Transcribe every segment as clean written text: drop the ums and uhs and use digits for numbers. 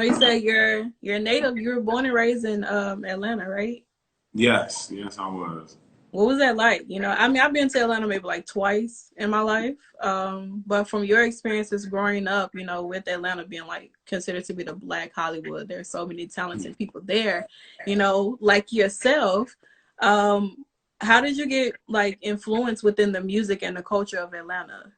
you said you're native. You were born and raised in Atlanta, right? Yes, yes, I was. What was that like? You know, I mean, I've been to Atlanta maybe like twice in my life. But from your experiences growing up, you know, with Atlanta being like considered to be the Black Hollywood, there's so many talented people there, you know, like yourself. How did you get like influence within the music and the culture of Atlanta?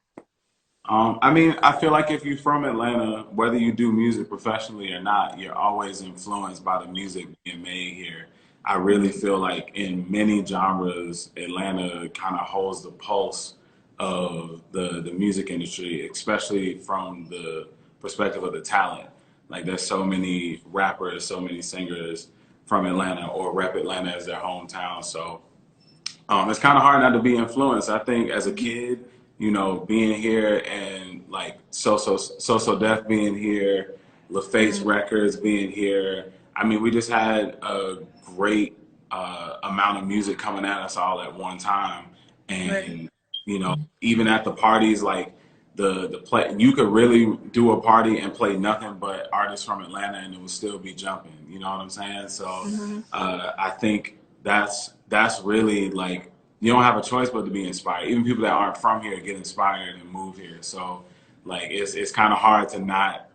I mean, I feel like if you're from Atlanta, whether you do music professionally or not, you're always influenced by the music being made here. I really feel like in many genres, Atlanta kind of holds the pulse of the music industry, especially from the perspective of the talent. Like there's so many rappers, so many singers from Atlanta or rep Atlanta as their hometown. So it's kind of hard not to be influenced. I think as a kid, you know, being here and like So Def being here, LaFace Mm, Records being here. I mean, we just had a great amount of music coming at us all at one time, right. and you know, even at the parties, like the play, you could really do a party and play nothing but artists from Atlanta, and it would still be jumping. You know what I'm saying? So Hmm. I think that's really like you don't have a choice but to be inspired. Even people that aren't from here get inspired and move here. So like it's kind of hard to not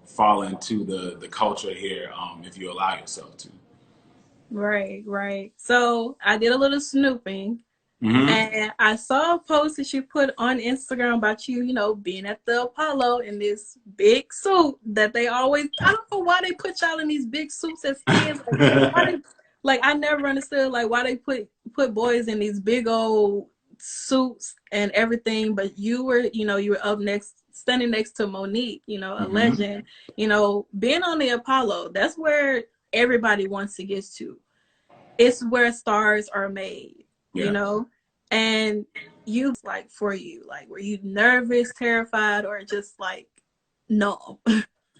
fall into the culture here if you allow yourself to. Right, right. So I did a little snooping. Hmm. And I saw a post that you put on Instagram about you, you know, being at the Apollo in this big suit that they always, I don't know why they put y'all in these big suits as kids. Like, why they, like I never understood like why they put boys in these big old suits and everything, but you were, you know, you were up next, standing next to Monique, you know, a Hmm. legend, you know, being on the Apollo, that's where everybody wants to get to. It's where stars are made, you Yeah. know? And you like for you, like were you nervous, terrified, or just like no?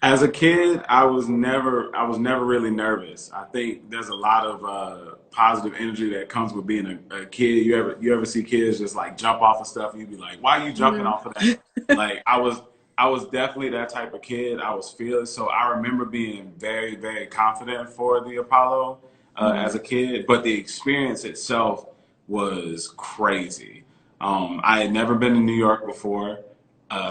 As a kid, I was never really nervous. I think there's a lot of positive energy that comes with being a kid. You ever see kids just like jump off of stuff and you be like, why are you jumping Mhm. off of that? Like I was definitely that type of kid. I was fearless. So I remember being very, very confident for the Apollo as Mhm. a kid, but the experience itself was crazy. I had never been to New York before.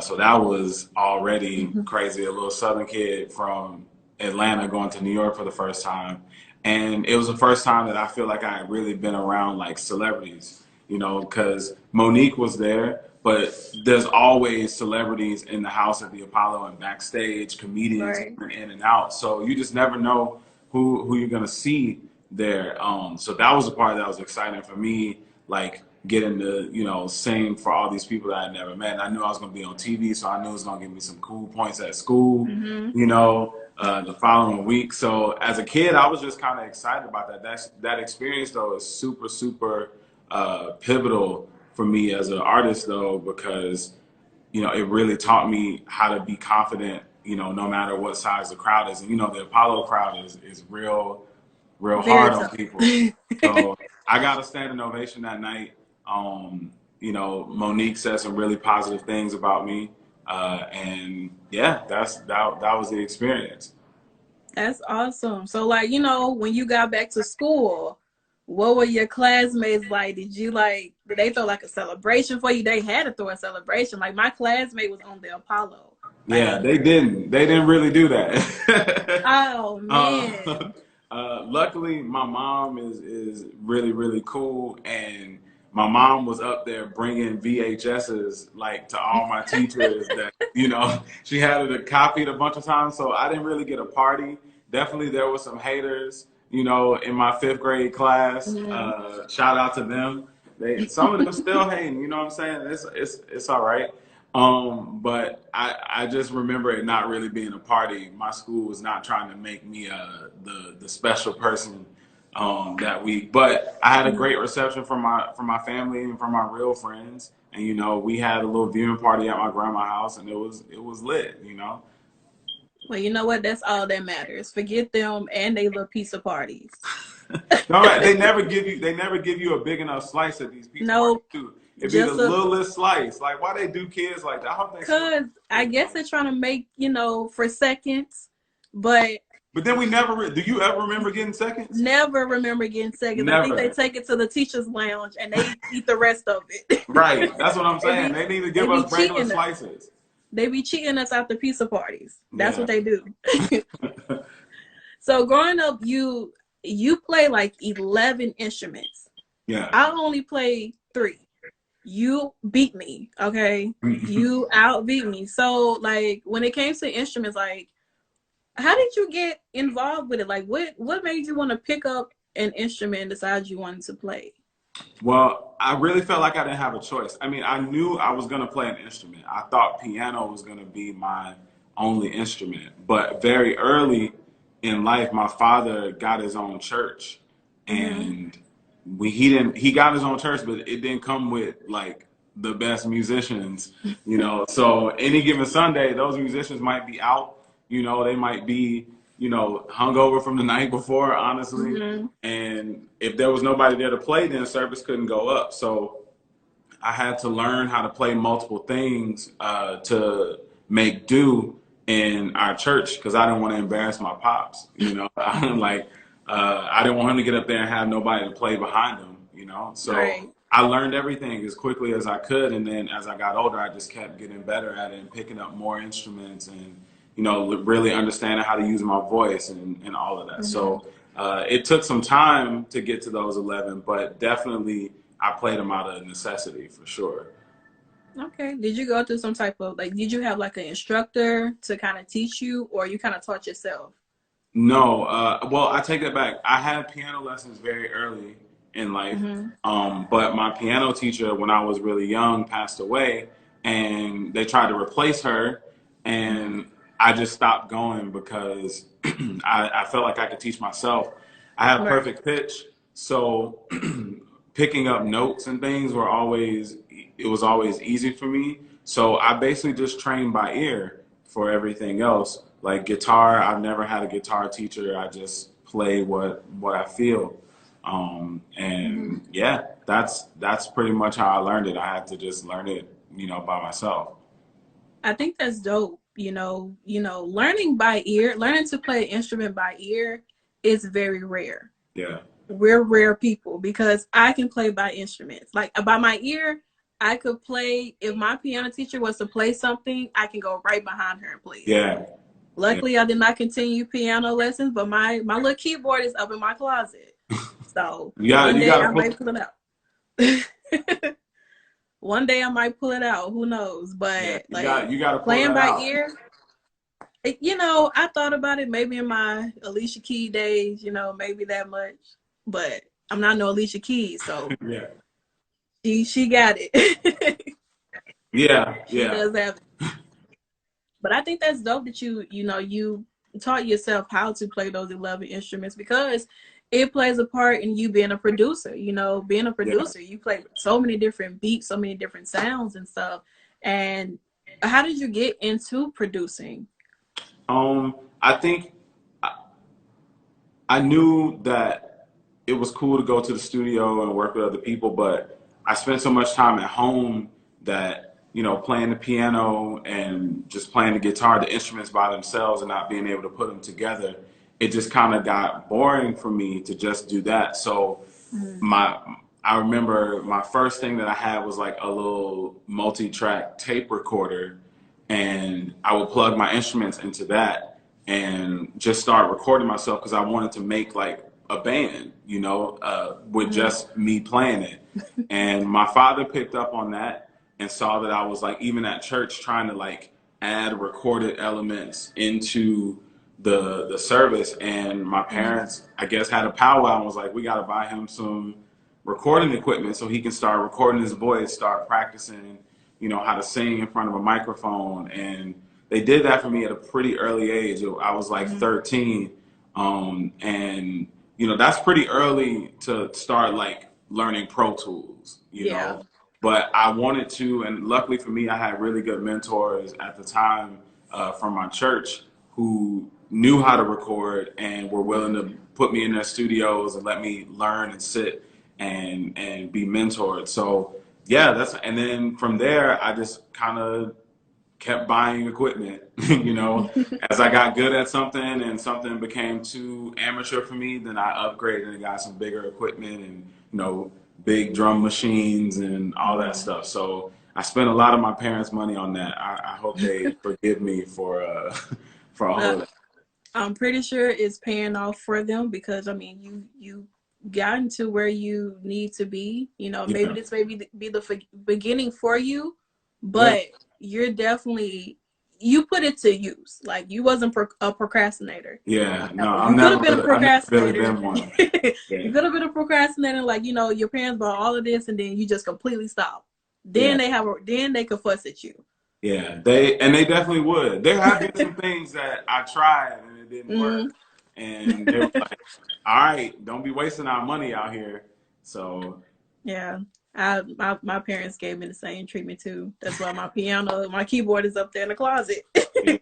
So that was already Mhm. crazy. A little Southern kid from Atlanta going to New York for the first time. And it was the first time that I feel like I had really been around like celebrities, because Monique was there, but there's always celebrities in the house at the Apollo and backstage, comedians Right. coming in and out. So you just never know who you're gonna see there. So that was the part that was exciting for me, like getting to sing for all these people that I never met. And I knew I was gonna be on TV, so I knew it was gonna give me some cool points at school. Mhm. The following week. So as a kid, I was just kind of excited about that. That experience though is super super pivotal for me as an artist though because it really taught me how to be confident, no matter what size the crowd is. And the Apollo crowd is real Very hard on tough. people. So I got a standing ovation that night. Monique said some really positive things about me, and yeah, that was the experience. That's awesome. So like, you know, when you got back to school, what were your classmates like? Did they throw like a celebration for you? They had to throw a celebration. Like my classmate was on the Apollo. Yeah, Like, they didn't really do that. oh uh, man. luckily, my mom is really really cool, and my mom was up there bringing VHSs like to all my teachers that she had it copied a bunch of times, so I didn't really get a party. Definitely, there were some haters, in my fifth grade class. Mhm. Shout out to them. Some of them still hating. You know what I'm saying? It's all right. But I just remember it not really being a party. My school was not trying to make me the special person that week. But I had a great reception from my family and from my real friends. And we had a little viewing party at my grandma's house, and it was lit. Well, you know what? That's all that matters. Forget them and they little pizza parties. No, they never give you a big enough slice at these pizza parties No, too. It'd be the just a littlest slice. Like why they do kids like that? I hope they still cause I do. guess they're trying to make, you know, for seconds. But then we never. Do you ever remember getting seconds? never remember getting seconds. Never. I think they take it to the teacher's lounge and they eat the rest of it. Right. That's what I'm saying. They need to give us regular slices. They be cheating us out the pizza parties. That's what they do. Yeah. So growing up, you play like 11 instruments. Yeah. I only play 3. You beat me, okay? You outbeat me. So like when it came to instruments, like how did you get involved with it? Like what made you want to pick up an instrument and decide you wanted to play? Well, I really felt like I didn't have a choice. I mean, I knew I was going to play an instrument. I thought piano was going to be my only instrument. But very early in life, my father got his own church, and he got his own church, but it didn't come with like the best musicians, you know. So any given Sunday, those musicians might be out, you know, they might be, you know, hungover from the night before, honestly. And if there was nobody there to play, then service couldn't go up. So I had to learn how to play multiple things to make do in our church, because I didn't want to embarrass my pops, you know. I didn't want him to get up there and have nobody to play behind him, you know. So I learned everything as quickly as I could, and then as I got older, I just kept getting better at it and picking up more instruments and, you know, really understanding how to use my voice and all of that. So it took some time to get to those 11, but definitely I played them out of necessity for sure. Okay. Did you go through some type of, like, did you have like an instructor to kind of teach you, or you kind of taught yourself? No. Well, I take that back. I had piano lessons very early in life. But my piano teacher, when I was really young, passed away, and they tried to replace her, and I just stopped going because I felt like I could teach myself. I have perfect pitch, so picking up notes and things was always easy for me. So I basically just trained by ear for everything else. Like guitar, I've never had a guitar teacher. I just play what I feel. And yeah, that's pretty much how I learned it. I had to just learn it, you know, by myself. I think that's dope. You know, learning by ear, learning to play an instrument by ear is very rare. Yeah. We're rare people, because I can play by instruments. Like by my ear, I could play. If my piano teacher was to play something, I can go right behind her and play it. Yeah. Luckily, I did not continue piano lessons, but my little keyboard is up in my closet. So one day I might pull it out. One day I might pull it out. Who knows? But you gotta playing by ear. You know, I thought about it maybe in my Alicia Keys days. You know, maybe that much. But I'm not no Alicia Keys, so she got it. She does have it. But I think that's dope that you taught yourself how to play those 11 instruments, because it plays a part in you being a producer. You know, being a producer, you play so many different beats, so many different sounds and stuff. And how did you get into producing? I think I knew that it was cool to go to the studio and work with other people, but I spent so much time at home that, you know, playing the piano and just playing the guitar, the instruments by themselves, and not being able to put them together, it just kind of got boring for me to just do that. So I remember my first thing that I had was like a little multi-track tape recorder, and I would plug my instruments into that and just start recording myself, because I wanted to make like a band, you know, with just me playing it. And my father picked up on that and saw that I was like, even at church, trying to like add recorded elements into the service. And my parents, I guess, had a powwow and was like, we got to buy him some recording equipment so he can start recording his voice, start practicing, you know, how to sing in front of a microphone. And they did that for me at a pretty early age. I was like 13. And, you know, that's pretty early to start like learning Pro Tools, you know. But I wanted to, and luckily for me, I had really good mentors at the time from my church who knew how to record and were willing to put me in their studios and let me learn and sit and be mentored. So yeah, and then from there, I just kind of kept buying equipment. You know, as I got good at something and something became too amateur for me, then I upgraded and got some bigger equipment and, you know, big drum machines and all that stuff. So I spent a lot of my parents' money on that. I hope they forgive me for for all of that. I'm pretty sure it's paying off for them because I mean you gotten to where you need to be. You know, maybe Yeah. this may be the beginning for you, Yeah. but you're definitely you put it to use. Like you wasn't a procrastinator. Yeah. No, You could have been a I've never really procrastinator. been one. You Yeah. could have been a procrastinator, like you know, your parents bought all of this and then you just completely stop. Yeah. Then they could fuss at you. Yeah, they definitely would. There have been some things that I tried and it didn't Mm-hmm. work, and they were like, "All right, don't be wasting our money out here." So Yeah. My parents gave me the same treatment too. That's why my keyboard is up there in the closet. yeah,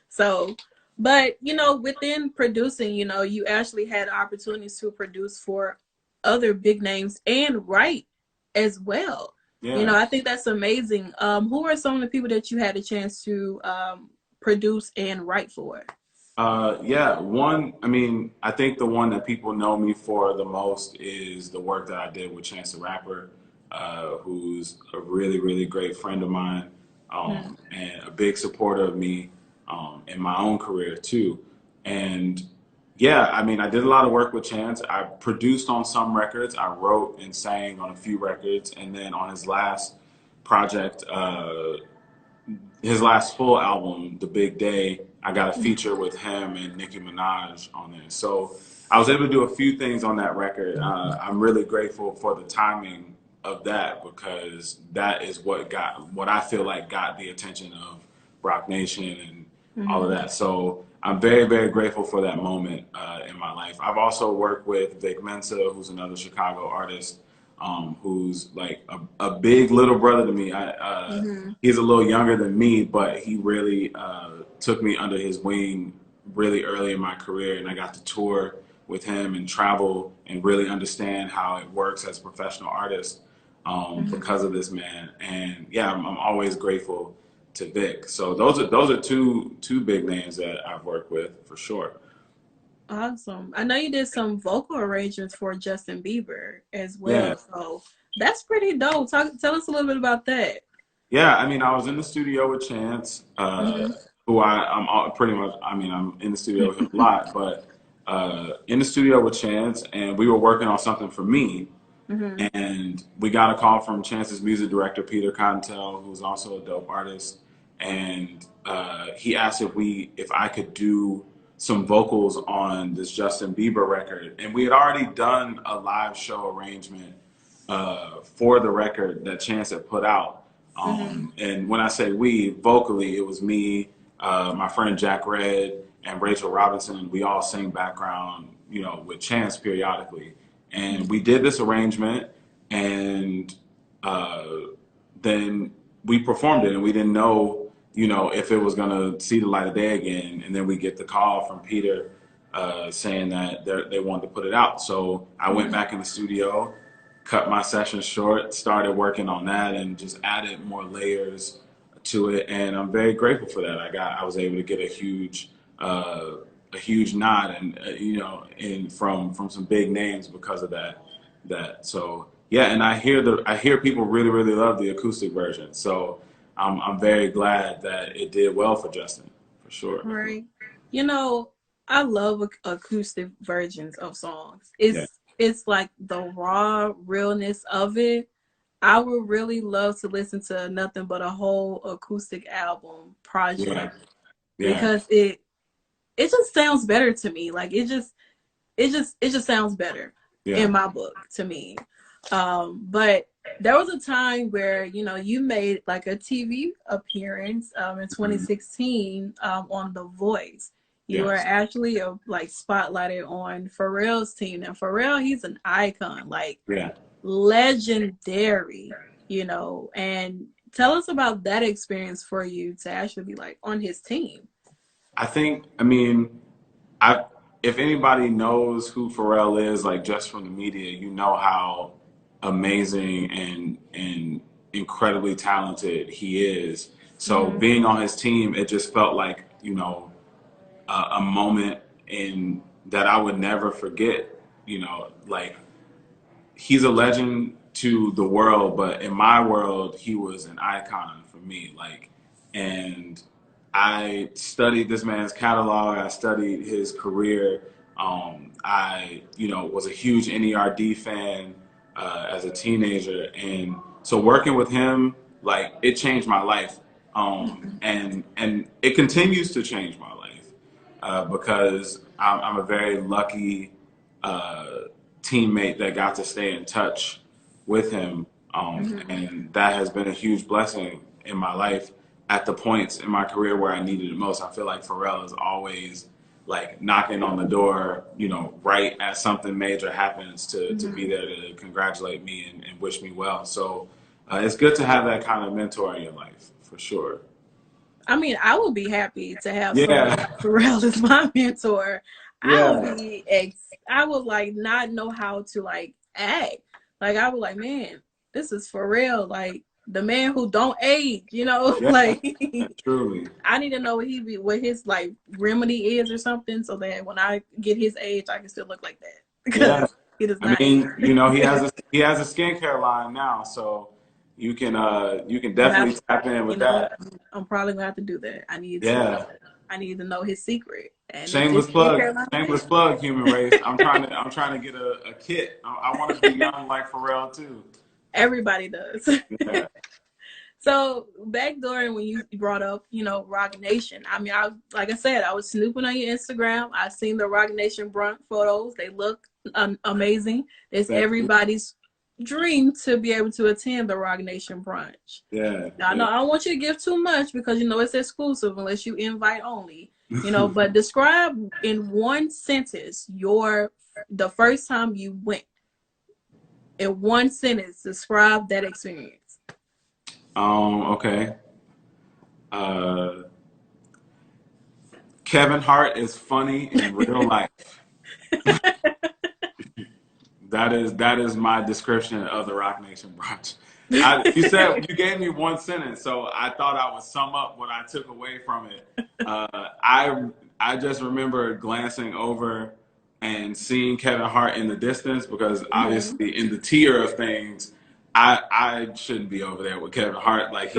So, but you know, within producing, you know, you actually had opportunities to produce for other big names and write as well. You know, yeah. I think that's amazing. Who are some of the people that you had a chance to produce and write for? Yeah, one, I mean, I think the one that people know me for the most is the work that I did with Chance the Rapper, who's a really, really great friend of mine, Mm-hmm. and a big supporter of me, in my own career too. And yeah, I mean, I did a lot of work with Chance. I produced on some records, I wrote and sang on a few records, and then on his last project, his last full album, The Big Day, I got a feature with him and Nicki Minaj on there. So I was able to do a few things on that record. I'm really grateful for the timing of that because that is what I feel like got the attention of Rock Nation and all of Mm-hmm. that. So I'm very, very grateful for that moment in my life. I've also worked with Vic Mensa, who's another Chicago artist, who's like a big little brother to me. Mm-hmm. He's a little younger than me, but he really took me under his wing really early in my career, and I got to tour with him and travel and really understand how it works as a professional artist Mm-hmm. because of this man. And yeah, I'm always grateful to Vic. So those are two big names that I've worked with for sure. Awesome. I know you did some vocal arrangements for Justin Bieber as Yeah. well. So that's pretty dope. Tell us a little bit about that. Yeah, I mean, I was in the studio with Chance, Mm-hmm. who pretty much, I mean, I'm in the studio with him a lot, but in the studio with Chance, and we were working on something for me, Mm-hmm. and we got a call from Chance's music director, Peter Cottontail, who's also a dope artist, and he asked if I could do some vocals on this Justin Bieber record, and we had already done a live show arrangement for the record that Chance had put out. Mm-hmm. And when I say we, vocally, it was me, my friend Jack Red, and Rachel Robinson. We all sing background, you know, with Chance periodically. And we did this arrangement, and uh, then we performed it, and we didn't know, you know, if it was gonna see the light of day again. And then we get the call from Peter saying that they wanted to put it out. So I went Mm-hmm. back in the studio, cut my session short, started working on that, and just added more layers to it. And I'm very grateful for that. I was able to get a huge nod, and you know, from some big names because of that. So yeah, and I hear people really really love the acoustic version. So I'm very glad that it did well for Justin, for sure. Right. You know, I love acoustic versions of songs. Yeah, It's like the raw realness of it. I would really love to listen to nothing but a whole acoustic album yeah, project yeah, because it just sounds better to me. Like it just sounds better yeah. in my book to me. But there was a time where you know you made like a TV appearance in Mhm. 2016 on The Voice. You were Yes, actually like spotlighted on Pharrell's team, and Pharrell, he's an icon, like yeah. legendary, you know. And tell us about that experience for you to actually be like on his team. I mean, I if anybody knows who Pharrell is, like just from the media, you know how amazing and incredibly talented he is. So being on his team, it just felt like, you know, a moment in that I would never forget. You know, like, he's a legend to the world, but in my world, he was an icon for me. Like, and I studied this man's catalog. I studied his career. I, you know, was a huge NERD fan as a teenager, and so working with him, like, it changed my life, and it continues to change my life because I'm a very lucky teammate that got to stay in touch with him, and that has been a huge blessing in my life at the points in my career where I needed it most. I feel like Pharrell is always like knocking on the door, you know, right as something major happens to be there to congratulate me and wish me well. So it's good to have that kind of mentor in your life, for sure. I mean, I would be happy to have someone Yeah. like Pharrell as my mentor. Yeah. I would like not know how to like act. Like, I would like, man, this is Pharrell, like the man who don't age, you know, Yeah. like Truly. I need to know what his like remedy is or something, so that when I get his age, I can still look like that, Yeah. because it is I not age. mean, you know, he has a skincare line now, so you can definitely tap in You with know, that. I'm probably gonna have to do that. Yeah. I need to know his secret, and if Shameless it's plug. skincare line, Shameless plug, human race. I'm trying to get a kit. I want to be young like Pharrell too. everybody does. Yeah. So back during when you brought up, you know, Rock Nation, I mean, like I said, I was snooping on your Instagram. I seen the Rock Nation brunch photos. They look amazing. It's Thank you. everybody's dream to be able to attend the Rock Nation brunch. Yeah. Now, I know I don't want you to give too much because, you know, it's exclusive unless you invite only, you know, but describe in one sentence the first time you went. In one sentence, describe that experience. Okay. Uh, Kevin Hart is funny in real life. That is my description of the Rock Nation brunch. You gave me one sentence, so I thought I would sum up what I took away from it. I just remember glancing over and seeing Kevin Hart in the distance, because obviously in the tier of things, I shouldn't be over there with Kevin Hart. Like,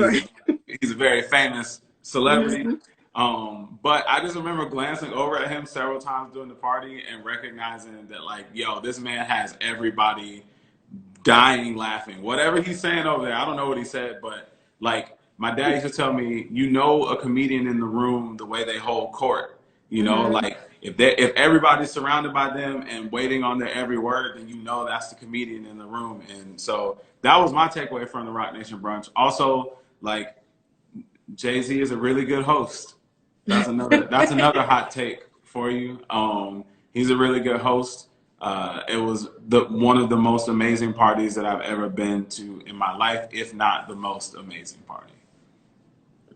he's a very famous celebrity. But I just remember glancing over at him several times during the party and recognizing that, like, yo, this man has everybody dying laughing. Whatever he's saying over there, I don't know what he said, but like, my dad used to tell me, you know, a comedian in the room the way they hold court. You know, like, if everybody's surrounded by them and waiting on their every word, then you know that's the comedian in the room. And so that was my takeaway from the Rock Nation brunch. Also, like, Jay-Z is a really good host. That's another hot take for you. He's a really good host. It was one of the most amazing parties that I've ever been to in my life, if not the most amazing party.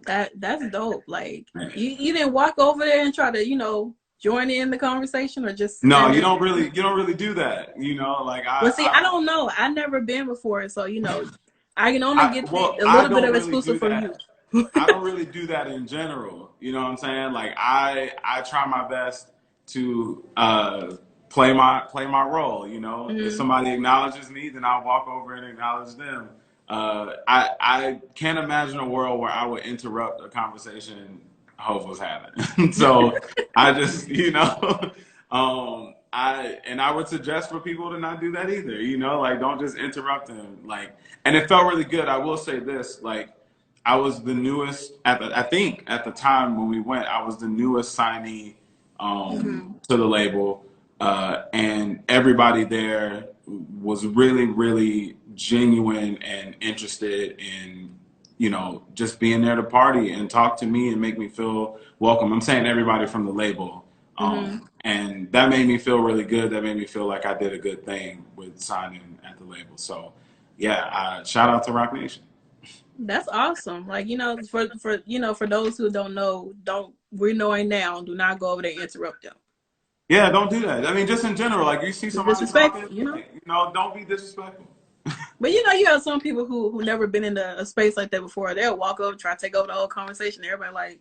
That's dope. Like, you didn't walk over there and try to, you know, join in the conversation, or just No, you don't really do that. You know, like, I don't know. I've never been before, so, you know, I can only get a little bit of exclusive from you. I don't really do that in general. You know what I'm saying? Like, I try my best to play my role. You know, if somebody acknowledges me, then I'll walk over and acknowledge them. I can't imagine a world where I would interrupt a conversation Hov was having. So I just, you know, I would suggest for people to not do that either. You know, like, don't just interrupt them. Like, and it felt really good. I will say this, like, I was the newest I think at the time when we went, I was the newest signee to the label, and everybody there was really, really genuine and interested in, you know, just being there to party and talk to me and make me feel welcome. I'm saying everybody from the label, and that made me feel really good. That made me feel like I did a good thing with signing at the label. So, yeah, shout out to Rock Nation. That's awesome. Like, you know, for you know, for those who don't know, we're knowing now, do not go over there and interrupt them. Yeah, don't do that. I mean, just in general, like, you see somebody Disrespect, talking, you know? like, you know, don't be disrespectful. But you know, you have some people who never been in a space like that before. They'll walk up, try to take over the whole conversation. Everybody like,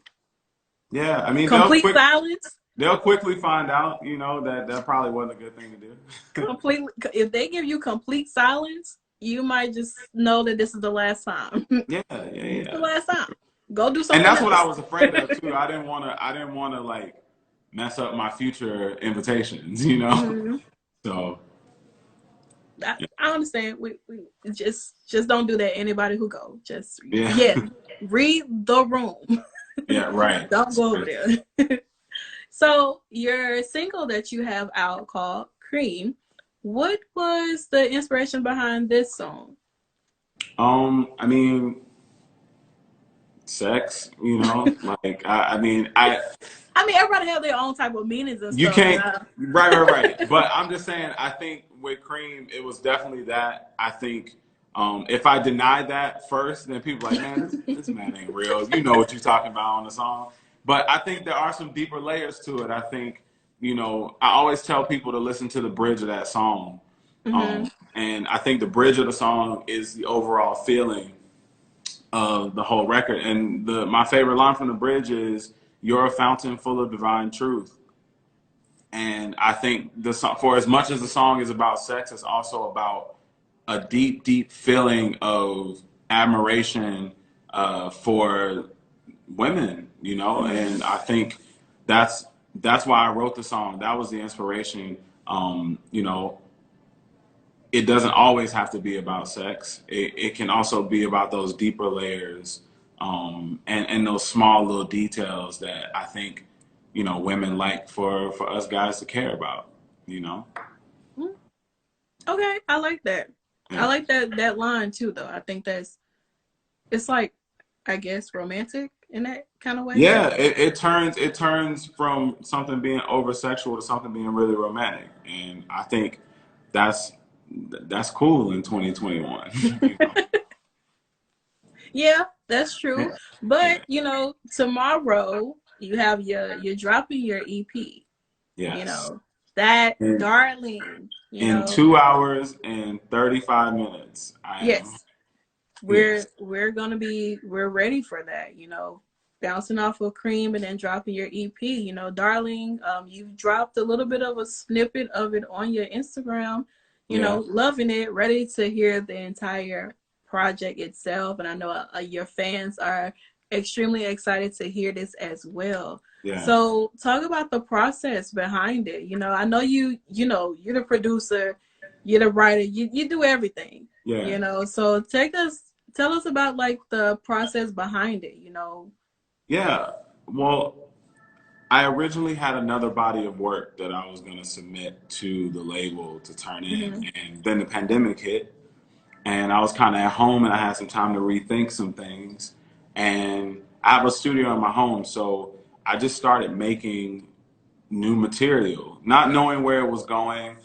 Yeah, I mean, complete silence. they'll quickly find out, you know, that probably wasn't a good thing to do. Completely. If they give you complete silence, you might just know that this is the last time. Yeah. The last time. Go do something. And that's else. what I was afraid of too. I didn't want to like mess up my future invitations, you know. Mm-hmm. So I understand. We just don't do that. Anybody who go, just read the room. Yeah, right. Don't go over there. So your single that you have out called Kream, what was the inspiration behind this song? I mean, sex, you know, like I mean, everybody have their own type of meanings and you stuff. can't, right. But I'm just saying, I think with Kream, it was definitely that. I think if I denied that first, then people are like, man, this man ain't real. You know what you're talking about on the song. But I think there are some deeper layers to it. I think, you know, I always tell people to listen to the bridge of that song. Mm-hmm. And I think the bridge of the song is the overall feeling of the whole record. And my favorite line from the bridge is, "You're a fountain full of divine truth." And I think the song, for as much as the song is about sex, it's also about a deep, deep feeling of admiration for women, you know. And I think that's why I wrote the song. That was the inspiration. You know, it doesn't always have to be about sex. It can also be about those deeper layers, and those small little details that I think, you know, women like for us guys to care about, you know? Okay, I like that. Yeah. I like that line too, though. I think it's like, I guess, romantic in that kind of way. Yeah, it turns from something being over sexual to something being really romantic, and I think that's cool in 2021. You know? Yeah, that's true. But you know, tomorrow you're dropping your EP. Yes. You know that, darling. You In know, 2 hours and 35 minutes, I am. Yes, we're ready for that. You know, bouncing off of Kream and then dropping your EP. You know, darling, you've dropped a little bit of a snippet of it on your Instagram. You know, loving it, ready to hear the entire project itself. And I know your fans are extremely excited to hear this as well. Yeah. So talk about the process behind it. You know, I know you know, you're the producer, you're the writer, you do everything. Yeah. You know, so tell us about like the process behind it, you know. Yeah. Well, I originally had another body of work that I was going to submit to the label to turn in, and then the pandemic hit, and I was kind of at home, and I had some time to rethink some things, and I have a studio in my home, so I just started making new material, not knowing where it was going,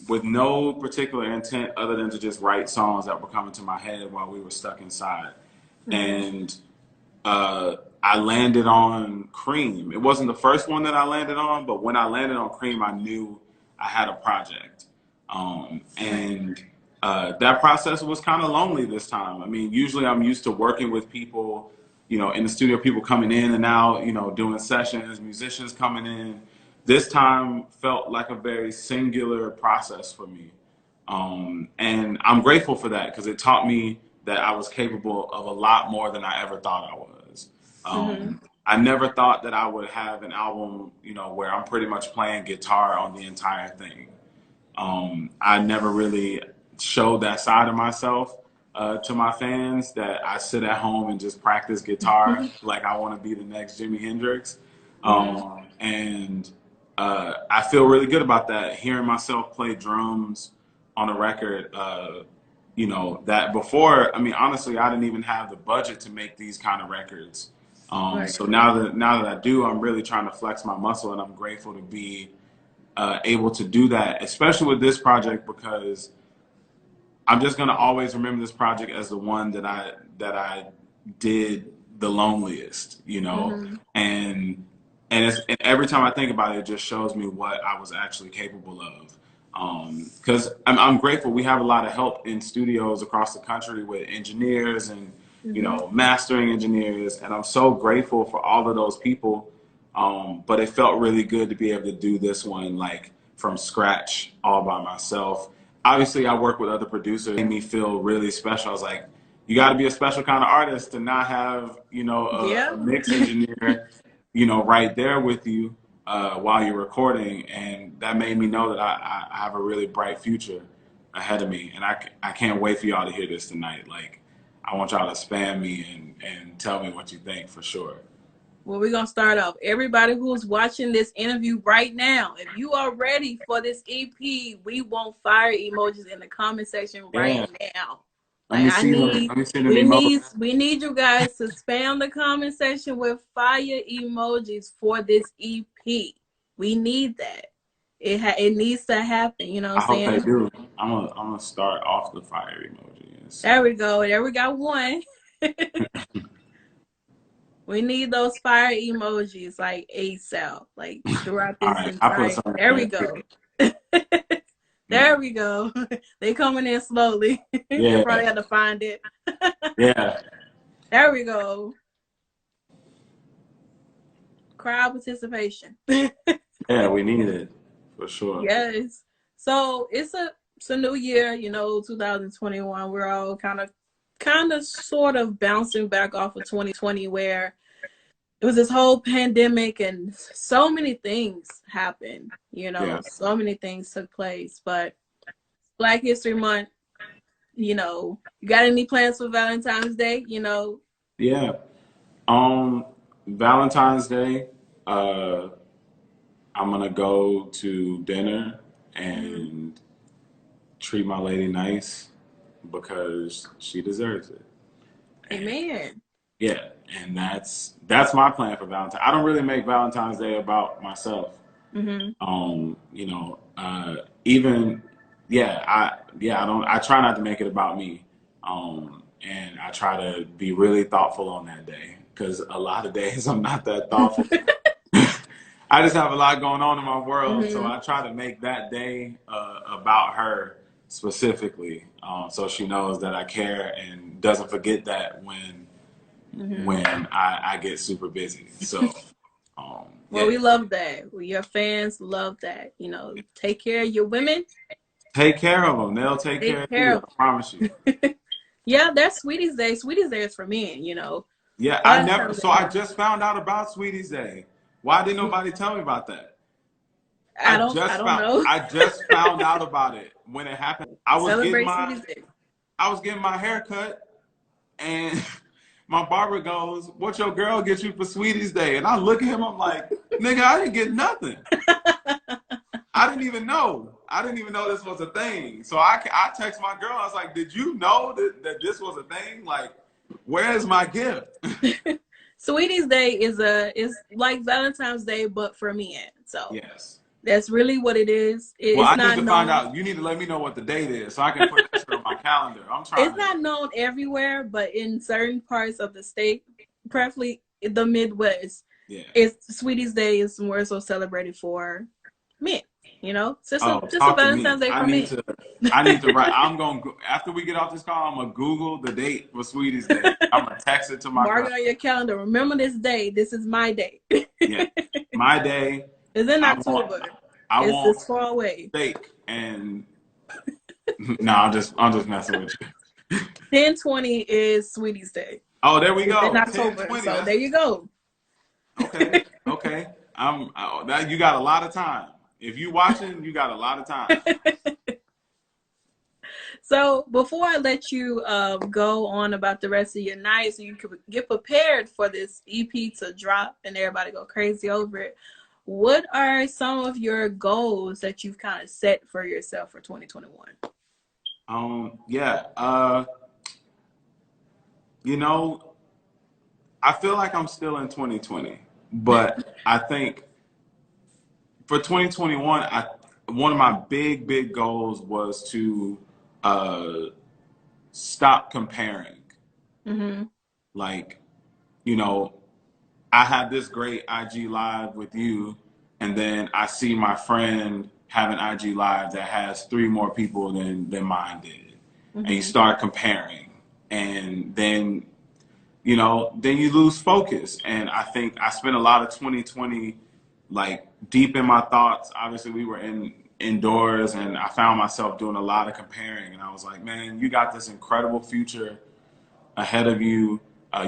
with no particular intent other than to just write songs that were coming to my head while we were stuck inside. And I landed on Kream. It wasn't the first one that I landed on, but when I landed on Kream, I knew I had a project. And that process was kind of lonely this time. I mean, usually I'm used to working with people, you know, in the studio, people coming in and out, you know, doing sessions, musicians coming in. This time felt like a very singular process for me. And I'm grateful for that because it taught me that I was capable of a lot more than I ever thought I was. I never thought that I would have an album, you know, where I'm pretty much playing guitar on the entire thing. I never really showed that side of myself to my fans, that I sit at home and just practice guitar like I want to be the next Jimi Hendrix. And I feel really good about that, hearing myself play drums on a record. You know, that before, I mean, honestly, I didn't even have the budget to make these kind of records. So now that I do, I'm really trying to flex my muscle, and I'm grateful to be able to do that, especially with this project, because I'm just gonna always remember this project as the one that I did the loneliest, you know, and every time I think about it, it just shows me what I was actually capable of. Because I'm grateful. We have a lot of help in studios across the country with engineers and, you know, mastering engineers. And I'm so grateful for all of those people. But it felt really good to be able to do this one like from scratch all by myself. Obviously, I work with other producers. It made me feel really special. I was like, you got to be a special kind of artist to not have, you know, a mix engineer, you know, right there with you while you're recording. And that made me know that I have a really bright future ahead of me. And I can't wait for y'all to hear this tonight. Like, I want y'all to spam me and tell me what you think for sure. Well, we're going to start off. Everybody who's watching this interview right now, if you are ready for this EP, we want fire emojis in the comment section right now. Like, we need you guys to spam the comment section with fire emojis for this EP. We need that. It needs to happen. You know what I'm saying? I hope they do. I'm gonna start off the fire emojis. There we go. There we got one. We need those fire emojis like ASAP, like throughout this entire. There we go. There we go. They coming in slowly. You probably had to find it. Yeah. There we go. Crowd participation. Yeah, we need it for sure. Yes. So it's a new year, you know, 2021. We're all kind of sort of bouncing back off of 2020 where it was this whole pandemic and so many things happened, you know, so many things took place. But Black History Month, you know, you got any plans for Valentine's Day, you know? Yeah. Valentine's Day, I'm gonna go to dinner and treat my lady nice because she deserves it. Amen. Yeah, and that's my plan for Valentine's. I don't really make Valentine's Day about myself. You know, I try not to make it about me. And I try to be really thoughtful on that day because a lot of days I'm not that thoughtful. I just have a lot going on in my world, so I try to make that day about her specifically, so she knows that I care and doesn't forget that when I get super busy. So, well, we love that. Your fans love that. You know, take care of your women. Take care of them. They'll take care of you. I promise you. Yeah, that's Sweeties Day. Sweeties Day is for men, you know. Yeah, I just found out about Sweeties Day. Why didn't nobody tell me about that? I don't know. I just found out about it when it happened. I was getting my hair cut, and my barber goes, "What your girl get you for Sweeties Day?" And I look at him, I'm like, "Nigga, I didn't get nothing." I didn't even know this was a thing. So I text my girl. I was like, "Did you know that this was a thing? Like, where's my gift?" Sweeties Day is like Valentine's Day, but for men. So yes, that's really what it is. I need to find out. You need to let me know what the date is so I can put that on my calendar. It's not known everywhere, but in certain parts of the state, preferably the Midwest, Sweeties Day is more so celebrated for men. You know, just a Valentine's Day for men. I need to write. After we get off this call, I'm gonna Google the date for Sweeties Day. I'm gonna text it to my. Mark it on your calendar. Remember this day. This is my day. Yeah, my day. It's in October. It's far away. Steak and no, I'm just messing with you. 10/20 is Sweeties Day. Oh, there we go. In October. So there you go. Okay. You got a lot of time. If you watching, you got a lot of time. So before I let you go on about the rest of your night, so you can get prepared for this EP to drop and everybody go crazy over it, what are some of your goals that you've kind of set for yourself for 2021? You know, I feel like I'm still in 2020, but I think for 2021, one of my big goals was to stop comparing. Like, you know, I had this great IG live with you, and then I see my friend have an IG live that has 3 more people than mine did, and you Mm-hmm. start comparing, and then then you lose focus. And I think I spent a lot of 2020 like deep in my thoughts. Obviously, we were indoors, and I found myself doing a lot of comparing. And I was like, man, you got this incredible future ahead of you.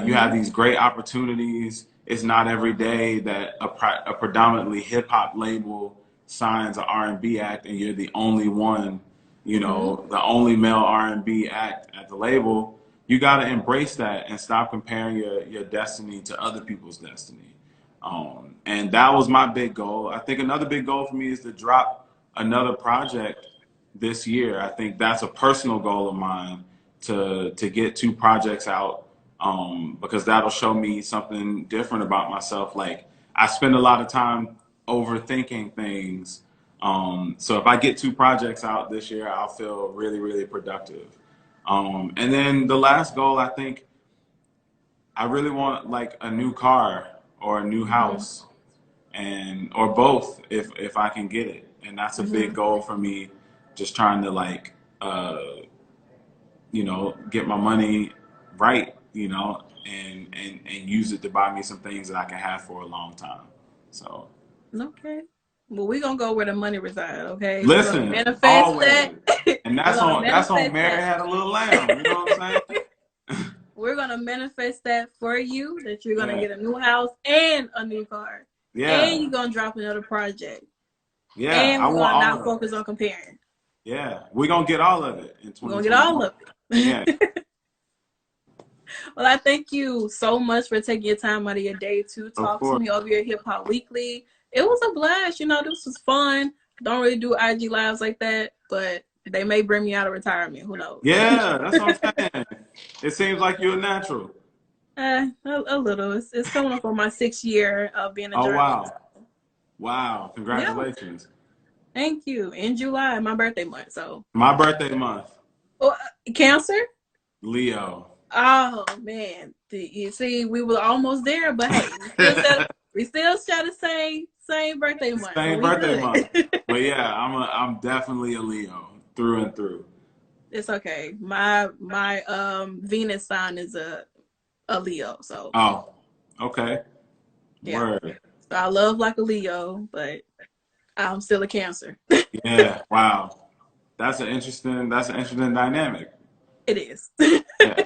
You have Mm-hmm. these great opportunities. It's not every day that a predominantly hip hop label signs an R&B act, and you're the only one, Mm-hmm. the only male R&B act at the label. You got to embrace that and stop comparing your destiny to other people's destiny. And that was my big goal. I think another big goal for me is to drop another project this year. I think that's a personal goal of mine to get 2 projects out, because that'll show me something different about myself. Like, I spend a lot of time overthinking things. So if I get 2 projects out this year, I'll feel really, really productive. And then the last goal, I think I really want like a new car or a new Mm-hmm. house, and or both if I can get it. And that's a big Mm-hmm. goal for me, just trying to like get my money right, and use it to buy me some things that I can have for a long time. So Okay. Well, we're gonna go where the money resides, okay? We're gonna listen, manifest that. always. And We're that's gonna on manifest Mary that. Had a Little Lamb, you know what I'm saying? We're gonna manifest that for you, that you're gonna Yeah. get a new house and a new car. And Yeah. you're gonna drop another project. Yeah. And I we're want gonna all not of it. focus on comparing. Yeah. We're gonna get all of it in We're gonna get all 2021. of Yeah. it. Well, I thank you so much for taking your time out of your day to Of talk to course. me over your Hip Hop Weekly. It was a blast. This was fun. Don't really do IG lives like that, but they may bring me out of retirement. Who knows? Yeah, that's what I'm saying. It seems like you're a natural. A little. It's coming up on my 6th year of being a Oh journalist. wow. Wow. Yeah. Congratulations. Thank you. In July, my birthday month. So, My birthday month. oh, Cancer. Leo. Oh man, you see, we were almost there, but hey, we still share the same birthday month, so Same we birthday month. good. But yeah, I'm definitely a Leo through and through. It's okay. My Venus sign is a Leo, so Oh, okay. yeah. Word. So I love like a Leo, but I'm still a Cancer. Yeah. Wow. That's an interesting dynamic. It is. Yeah.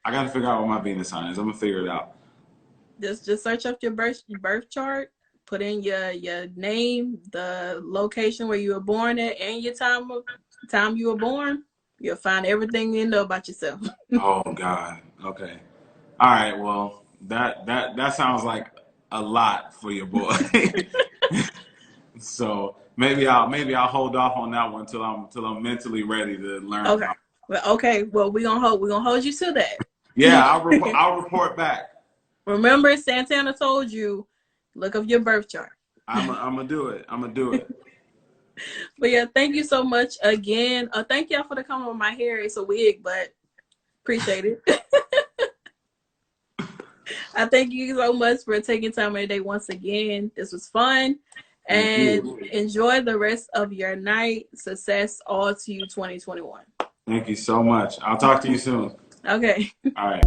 I got to figure out what my Venus sign is. I'm gonna figure it out. Just search up your birth chart, put in your name, the location where you were born at, and your time you were born. You'll find everything you know about yourself. Oh God. Okay. All right. Well, that sounds like a lot for your boy. So maybe I'll hold off on that one till I'm mentally ready to learn Okay. about. Well, okay. Well, we're gonna hold you to that. Yeah, I'll report back. Remember, Santana told you, look up your birth chart. I'm gonna do it. I'm gonna do it. But yeah, thank you so much again. Thank y'all for the comment on my hair. It's a wig, but appreciate it. I thank you so much for taking time of the day once again. This was fun. Thank And you. enjoy the rest of your night. Success all to you 2021. Thank you so much. I'll talk to you soon. Okay. All right.